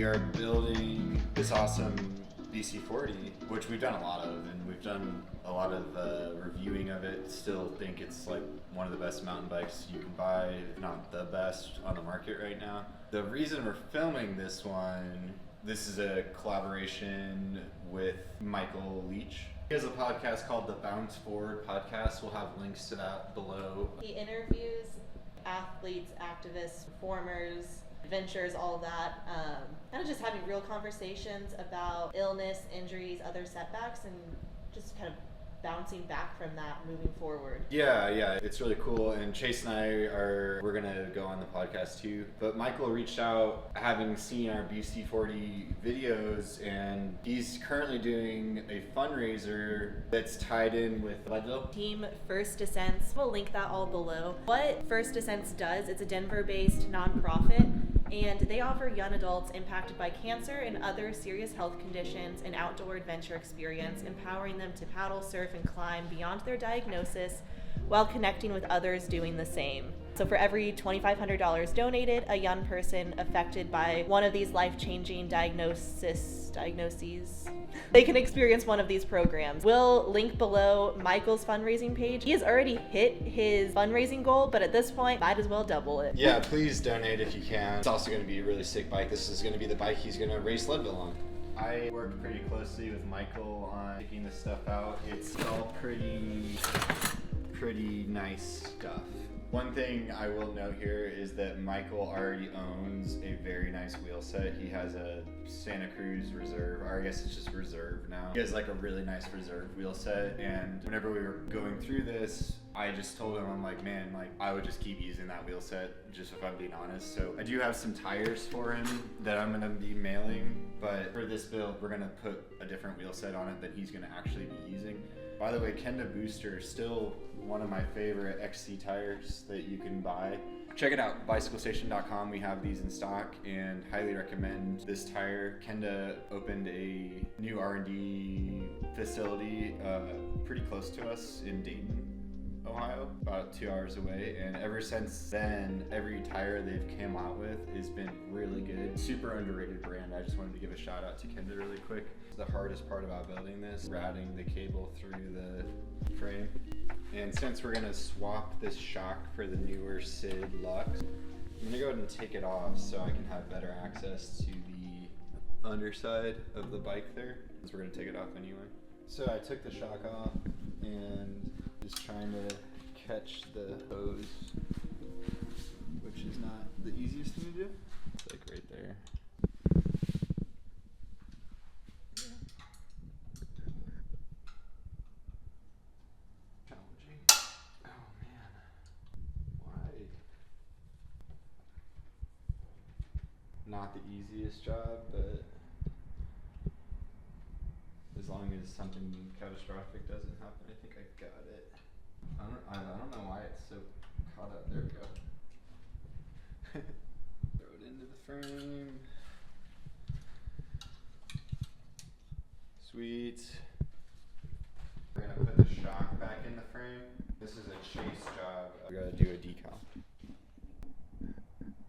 We are building this awesome BC40, which we've done a lot of, and we've done a lot of reviewing of it. Still think it's like one of the best mountain bikes you can buy, if not the best on the market right now. The reason we're filming this one, this is a collaboration with Michael Leach. He has a podcast called the Bounce Forward Podcast. We'll have links to that below. He interviews athletes, activists, performers, adventurers, all of that. Kind of just having real conversations about illness, injuries, other setbacks, and just kind of bouncing back from that moving forward. Yeah, it's really cool. And Chase and we're gonna go on the podcast too. But Michael reached out having seen our BC40 videos, and he's currently doing a fundraiser that's tied in with Leadville. Team First Descents, we'll link that all below. What First Descents does, it's a Denver-based nonprofit, and they offer young adults impacted by cancer and other serious health conditions an outdoor adventure experience, empowering them to paddle, surf, and climb beyond their diagnosis while connecting with others doing the same. So for every $2,500 donated, a young person affected by one of these life-changing diagnoses, they can experience one of these programs. We'll link below Michael's fundraising page. He has already hit his fundraising goal, but at this point, might as well double it. Yeah, please donate if you can. It's also going to be a really sick bike. This is going to be the bike he's going to race Leadville on. I work pretty closely with Michael on picking this stuff out. It's all pretty nice stuff. One thing I will note here is that Michael already owns a very nice wheel set. He has a Santa Cruz Reserve, or I guess it's just Reserve now. He has like a really nice Reserve wheel set, and whenever we were going through this, I just told him, I'm like, man, like I would just keep using that wheel set, just if I'm being honest. So I do have some tires for him that I'm gonna be mailing, but for this build, we're gonna put a different wheel set on it that he's gonna actually be using. By the way, Kenda Booster is still one of my favorite XC tires that you can buy. Check it out, bicyclestation.com. We have these in stock and highly recommend this tire. Kenda opened a new R&D facility pretty close to us in Dayton, Ohio, about 2 hours away, and ever since then, every tire they've come out with has been really good. Super underrated brand. I just wanted to give a shout out to Kenda really quick. The hardest part about building this, routing the cable through the frame. And since we're gonna swap this shock for the newer Sid Lux, I'm gonna go ahead and take it off so I can have better access to the underside of the bike there, since we're gonna take it off anyway. So I took the shock off and just trying to catch the hose, which is not the easiest thing to do. It's like right there. Not the easiest job, but as long as something catastrophic doesn't happen, I think I got it. I don't know why it's so caught up. There we go. Throw it into the frame. Sweet. We're gonna put the shock back in the frame. This is a chase job. We gotta do a decal.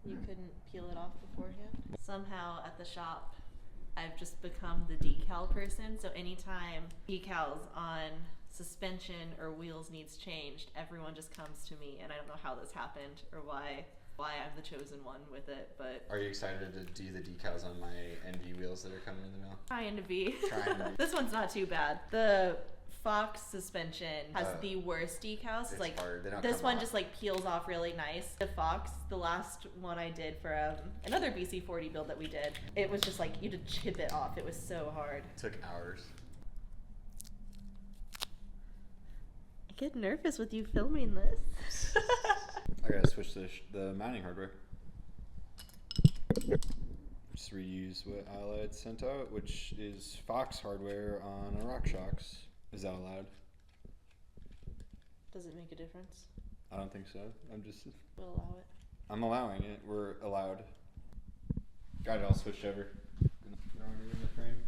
You couldn't peel it off beforehand? Somehow at the shop, I've just become the decal person. So anytime decals on suspension or wheels needs changed, everyone just comes to me, and I don't know how this happened or why I'm the chosen one with it. But are you excited to do the decals on my NV wheels that are coming in the mail? Trying to be. This one's not too bad. The Fox suspension has the worst decals. It's like hard. This one just like peels off really nice. The Fox, the last one I did for another BC40 build that we did, it was just like you had to chip it off. It was so hard. It took hours. I get nervous with you filming this. I gotta switch the mounting hardware. Just reuse what Allied sent out, which is Fox hardware on a RockShox. Is that allowed? Does it make a difference? I don't think so. We'll allow it. I'm allowing it. We're allowed. Got it all switched over. Throwing it in the frame.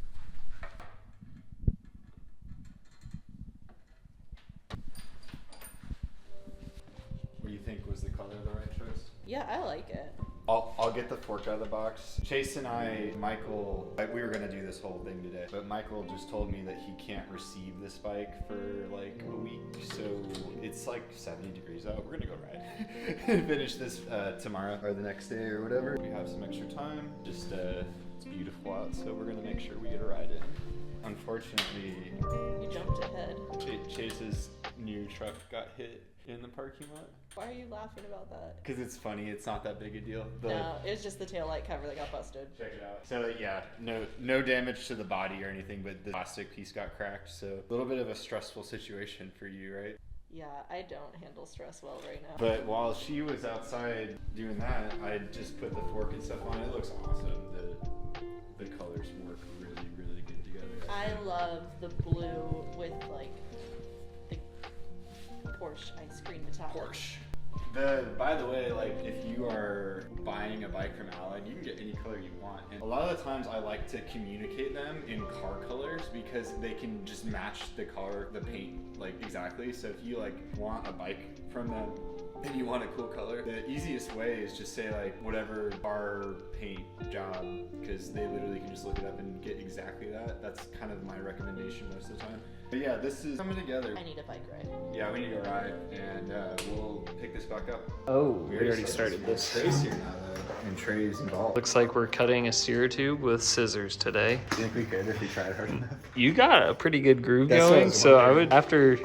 What do you think? Was the color the right choice? Yeah, I like it. I'll get the fork out of the box. Chase and Michael, we were gonna do this whole thing today, but Michael just told me that he can't receive this bike for like a week, so it's like 70 degrees out. We're gonna go ride and finish this tomorrow or the next day or whatever. We have some extra time. Just it's beautiful out, so we're gonna make sure we get a ride in. Unfortunately, You jumped ahead. Chase's new truck got hit in the parking lot. Why are you laughing about that? Because it's funny, it's not that big a deal. No, it was just the taillight cover that got busted. Check it out. So yeah, no damage to the body or anything, but the plastic piece got cracked. So a little bit of a stressful situation for you, right? Yeah, I don't handle stress well right now. But while she was outside doing that, I just put the fork and stuff on. It looks awesome. The colors work really, really good together. I love the blue with like the Porsche ice cream metallic. Porsche. By the way, like if you are buying a bike from Allied, you can get any color you want. And a lot of the times I like to communicate them in car colors because they can just match the color, the paint, like exactly. So if you like want a bike from them and you want a cool color, the easiest way is just say like whatever car paint job, because they literally can just look it up and get exactly that. That's kind of my recommendation most of the time. But yeah, this is coming together. I need a bike ride. Yeah, we need to go ride, and we'll pick this back up. Oh, we already started this. Trey's here now, though, and Trey's involved. Looks like we're cutting a steer tube with scissors today. Do you think we could if we tried hard enough? You got a pretty good groove That's what I going, was so I wondering. would, after,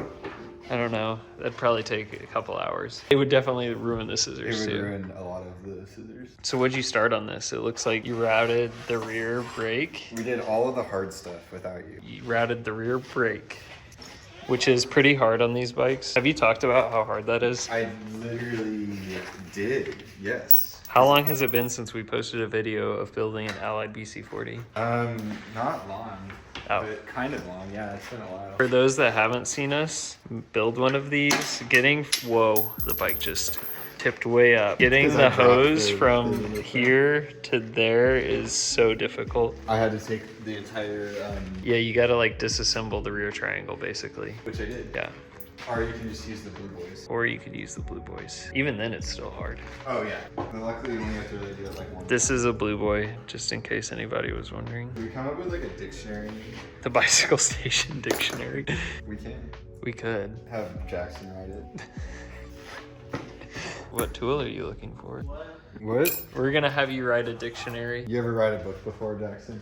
I don't know, that'd probably take a couple hours. It would definitely ruin the It scissors would too. ruin a lot of the scissors. So what'd you start on this? It looks like you routed the rear brake. We did all of the hard stuff without you. You routed the rear brake, which is pretty hard on these bikes. Have you talked about how hard that is? I literally did, yes. How long has it been since we posted a video of building an Allied BC40? Not long. Oh. But kind of long, yeah, it's been a while. For those that haven't seen us build one of these, whoa, the bike just tipped way up. Getting Because the I dropped hose the from thing. here to there is so difficult. I had to take the entire, Yeah, you gotta like disassemble the rear triangle basically. which I did. Yeah, Or you can just use the blue boys. or you could use the Blue Boys. Even then it's still hard. Oh yeah, but luckily you only have to really do it like one. This is a Blue Boy, just in case anybody was wondering. Can we come up with like a dictionary? The Bicycle Station Dictionary. We can. We could. Have Jackson write it. What tool are you looking for? What? We're gonna have you write a dictionary. You ever write a book before, Jackson?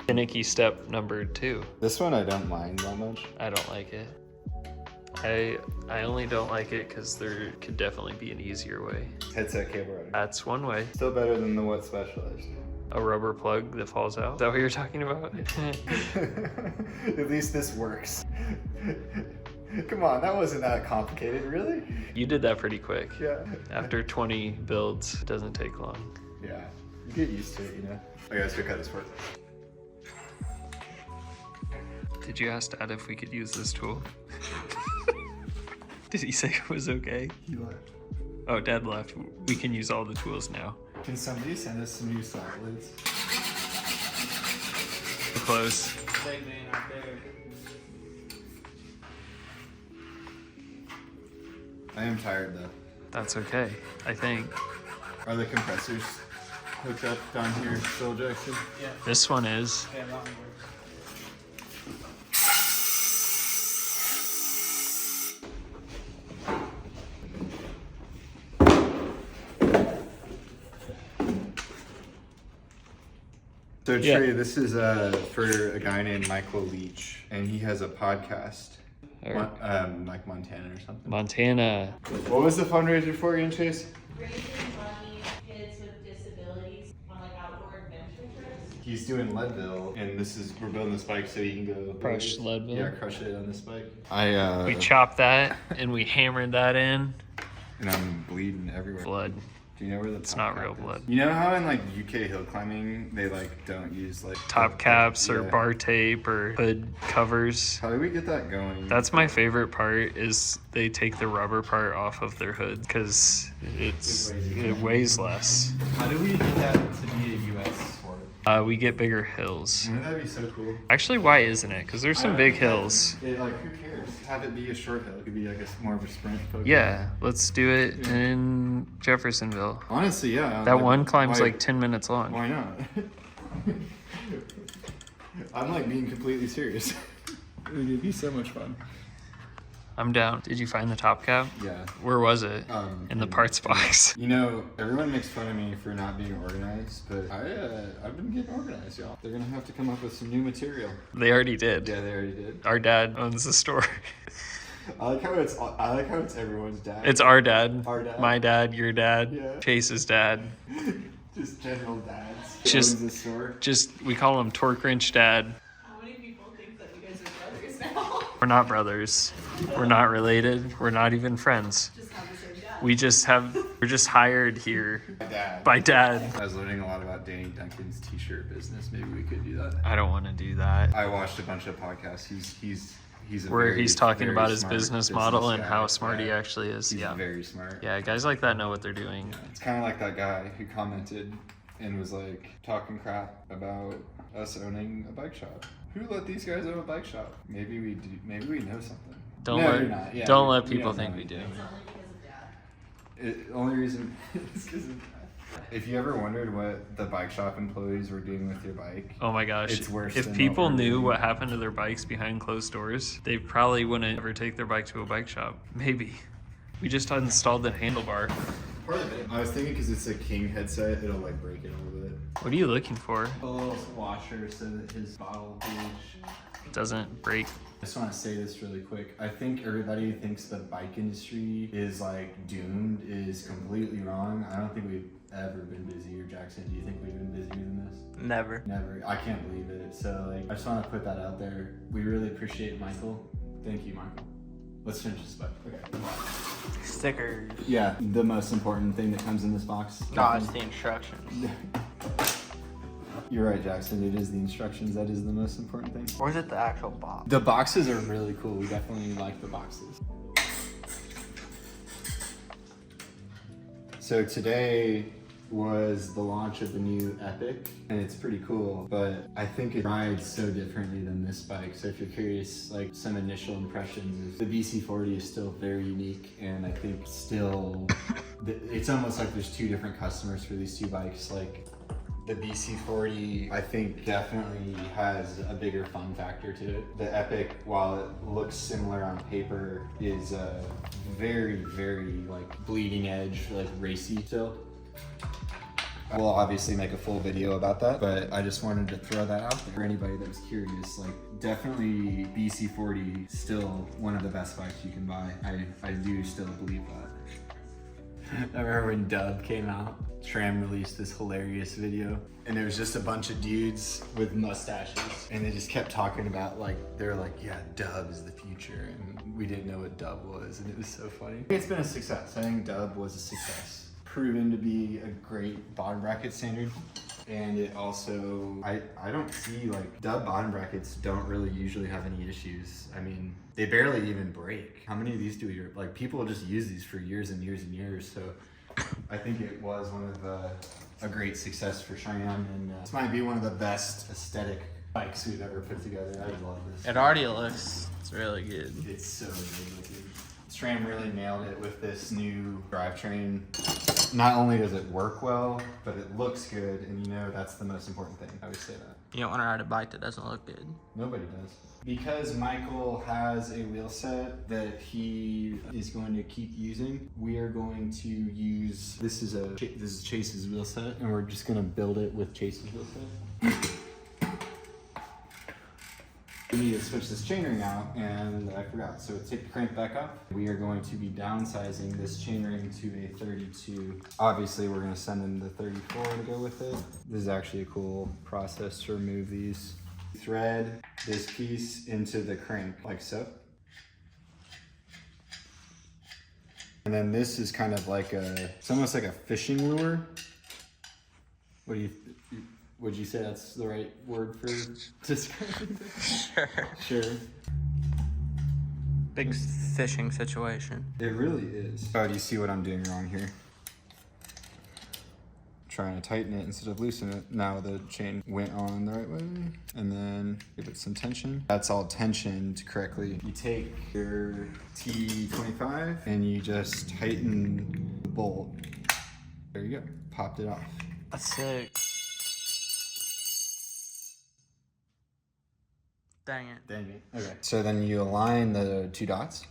Finicky step number 2. This one I don't mind that much. I don't like it. I only don't like it because there could definitely be an easier way. Headset cable router. That's one way. Still better than the what specialized. A rubber plug that falls out. Is that what you're talking about? At least this works. Come on, that wasn't that complicated, really? You did that pretty quick. Yeah. After 20 builds, it doesn't take long. Yeah. You get used to it, you know? Okay, let's go cut this work. Did you ask Dad if we could use this tool? Did he say it was okay? He left. Oh, Dad left. We can use all the tools now. Can somebody send us some new saw blades? Close. I am tired though. That's okay, I think. Are the compressors hooked up down here still, Jackson? This one is. So Yeah. Trey, this is for a guy named Michael Leach, and he has a podcast, Or like Montana or something. Montana. What was the fundraiser for again, Chase? Raising money for kids with disabilities on like outdoor adventure trips. He's doing Leadville, and we're building this bike so he can go Crush Leadville? Yeah, crush it on this bike. We chopped that and we hammered that in. And I'm bleeding everywhere. Blood. Do you know where the It's top not real cap is? blood. You know how in like UK hill climbing they like don't use like Top caps or Yeah. bar tape or hood covers. How do we get that going? That's my favorite part is they take the rubber part off of their hood because it weighs less. How do we get that to be a US sport? We get bigger hills. Wouldn't that be so cool? Actually, why isn't it? Because there's some big hills. Like who cares? have it be a short hill. It could be like more of a sprint focus. Yeah, let's do it in Jeffersonville. Honestly, yeah. That one climb's like 10 minutes long. Why not? I'm like being completely serious. It'd be so much fun. I'm down. Did you find the top cap? Yeah. Where was it? In the parts box. You know, everyone makes fun of me for not being organized, but I've been getting organized, y'all. They're gonna have to come up with some new material. They already did. Yeah, they already did. Our dad owns the store. I like how it's everyone's dad. It's our dad. Our dad. My dad, your dad, Yeah. Chase's dad. Just general dads. Just- Owns the store. Just, we call him Torque Wrench Dad. How many people think that you guys are brothers now? We're not brothers. We're not related. We're not even friends. Just have the same dad. We're just hired here My dad. by dad. I was learning a lot about Danny Duncan's t-shirt business. Maybe we could do that. I don't want to do that. I watched a bunch of podcasts. He's a Where very, he's talking very about his smart business model and guy. how smart he Yeah. actually is. He's Yeah. very smart. Yeah, guys like that know what they're doing. It's kind of like that guy who commented and was like talking crap about us owning a bike shop. Who let these guys own a bike shop? Maybe we do. Maybe we know something. Don't No, let you're not. Yeah, don't we- let we people don't know think we do. anything. It's only because of dad. Only reason is because of that. If you ever wondered what the bike shop employees were doing with your bike, Oh my gosh. It's worse If than people what we're knew doing. what happened to their bikes behind closed doors, they probably wouldn't ever take their bike to a bike shop. Maybe. We just installed the handlebar. part of it. I was thinking because it's a King headset, it'll like break it a little bit. What are you looking for? A little washer so that his bottle gauge Doesn't break. I just want to say this really quick. I think everybody who thinks the bike industry is like doomed is completely wrong. I don't think we've ever been busier. Jackson, do you think we've been busier than this? Never. Never. I can't believe it. So like, I just want to put that out there. We really appreciate Michael. Thank you, Michael. Let's finish this bike. Okay. Stickers. Yeah, the most important thing that comes in this box. No, it's the instructions. You're right, Jackson. It is the instructions that is the most important thing. Or is it the actual box? The boxes are really cool. We definitely like the boxes. So today was the launch of the new Epic, and it's pretty cool, but I think it rides so differently than this bike. So if you're curious, like some initial impressions, the BC40 is still very unique, and I think still, it's almost like there's two different customers for these two bikes. Like the BC40, I think definitely has a bigger fun factor to it. The Epic, while it looks similar on paper, is very, very like bleeding edge, like racy still. We'll obviously make a full video about that, but I just wanted to throw that out there for anybody that was curious. Like, definitely BC40 still one of the best bikes you can buy. I do still believe that. I remember when Dub came out, Tram released this hilarious video, and it was just a bunch of dudes with mustaches, and they just kept talking about like, they're like, yeah, Dub is the future, and we didn't know what Dub was, and it was so funny. It's been a success. I think Dub was a success. Proven to be a great bottom bracket standard, and it also, I don't see like, Dub bottom brackets don't really usually have any issues. I mean, they barely even break. How many of these do we, like, people just use these for years and years and years, so I think it was one of a great success for Cheyenne, and this might be one of the best aesthetic bikes we've ever put together. I love this. It already looks really good. It's so good looking. SRAM really nailed it with this new drivetrain. Not only does it work well, but it looks good, and you know that's the most important thing. I would say that. You don't want to ride a bike that doesn't look good. Nobody does. Because Michael has a wheel set that he is going to keep using, we are going to use, this is Chase's wheel set, and we're just going to build it with Chase's wheel set. We need to switch this chainring out, and I forgot. So take the crank back up. We are going to be downsizing this chainring to a 32. Obviously, we're going to send in the 34 to go with it. This is actually a cool process to remove these. Thread this piece into the crank, like so. And then this is kind of like it's almost like a fishing lure. Would you say that's the right word for describing this? Sure. Sure. Big fishing situation. It really is. Oh, do you see what I'm doing wrong here? trying to tighten it instead of loosen it. Now the chain went on the right way, and then give it some tension. That's all tensioned correctly. You take your T25 and you just tighten the bolt. There you go, popped it off. That's sick. Dang it. Dang it. Okay. So then you align the 2 dots.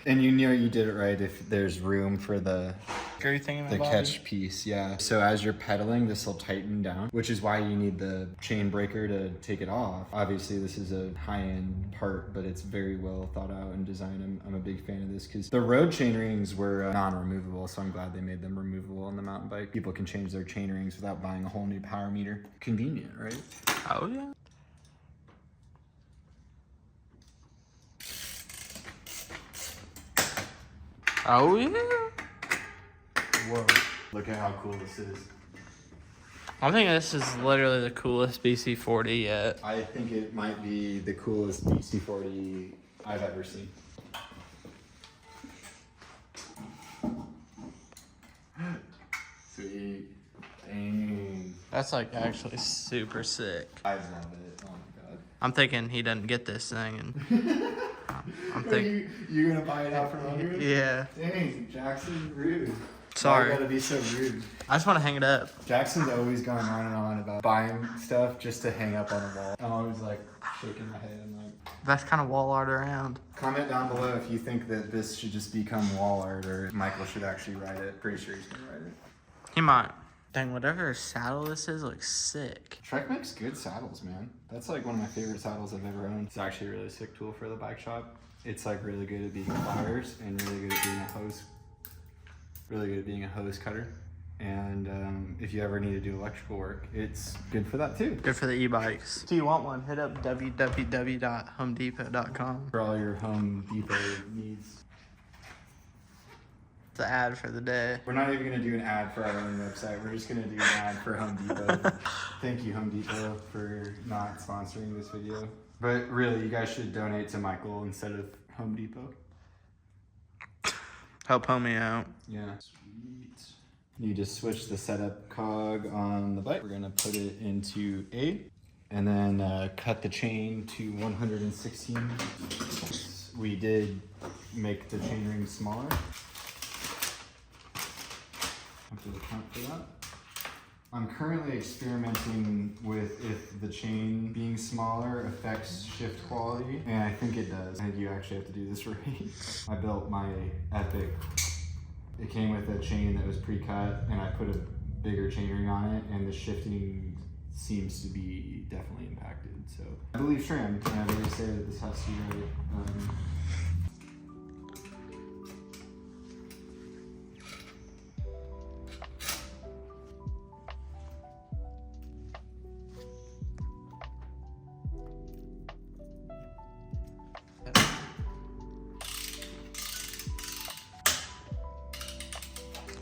And you know you did it right if there's room for the catch piece, yeah. So as you're pedaling, this will tighten down, which is why you need the chain breaker to take it off. Obviously, this is a high-end part, but it's very well thought out and designed. I'm a big fan of this because the road chain rings were non-removable, so I'm glad they made them removable on the mountain bike. People can change their chain rings without buying a whole new power meter. Convenient, right? Oh, yeah. Oh, yeah. Whoa. Look at how cool this is. I think this is literally the coolest BC40 yet. I think it might be the coolest BC40 I've ever seen. Sweet. Dang. That's like actually super sick. I love it. Oh my god. I'm thinking he doesn't get this thing, and I'm thinking. You're gonna buy it out from under it? Yeah. Dang, Jackson, rude. Sorry. Why you gotta be so rude. I just want to hang it up. Jackson's always going on and on about buying stuff just to hang up on the wall. I'm always like shaking my head and like. Best kind of wall art around. Comment down below if you think that this should just become wall art or Michael should actually write it. Pretty sure he's gonna write it. He might. Dang, whatever saddle this is looks sick. Trek makes good saddles, man. That's like one of my favorite saddles I've ever owned. It's actually a really sick tool for the bike shop. It's like really good at being pliers and really good at being a hose. Really good at being a hose cutter. And if you ever need to do electrical work, it's good for that too. Good for the e-bikes. Do you want one? Hit up www.homedepot.com. For all your Home Depot needs. The ad for the day. We're not even gonna do an ad for our own website. We're just gonna do an ad for Home Depot. Thank you, Home Depot, for not sponsoring this video. But really, you guys should donate to Michael instead of Home Depot. Help homie out. Yeah. Sweet. You just switch the setup cog on the bike. We're gonna put it into A, and then cut the chain to 116. We did make the chain ring smaller. Have to account for that. I'm currently experimenting with if the chain being smaller affects shift quality, and I think it does. I think you actually have to do this right. I built my Epic. It came with a chain that was pre-cut, and I put a bigger chain ring on it, and the shifting seems to be definitely impacted. So I believe SRAM, and I really say that this has to be right.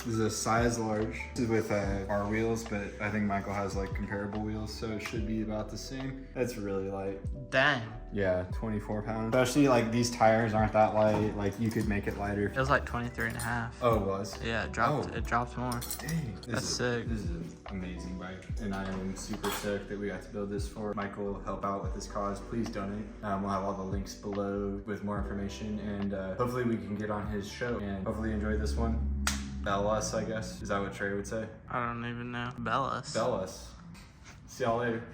This is a size large. This is with our wheels, but I think Michael has like comparable wheels, so it should be about the same. That's really light. Dang. Yeah, 24 pounds. Especially like these tires aren't that light. Like you could make it lighter. It was like 23 and a half. Oh, it was? Yeah, it dropped. Oh. It dropped more. Dang. That's sick. This is an amazing bike, and I am super stoked that we got to build this for Michael. Help out with this cause. Please donate. We'll have all the links below with more information, and hopefully we can get on his show, and hopefully you enjoy this one. Bell us, I guess. Is that what Trey would say? I don't even know. Bell us. Bell us. See y'all later.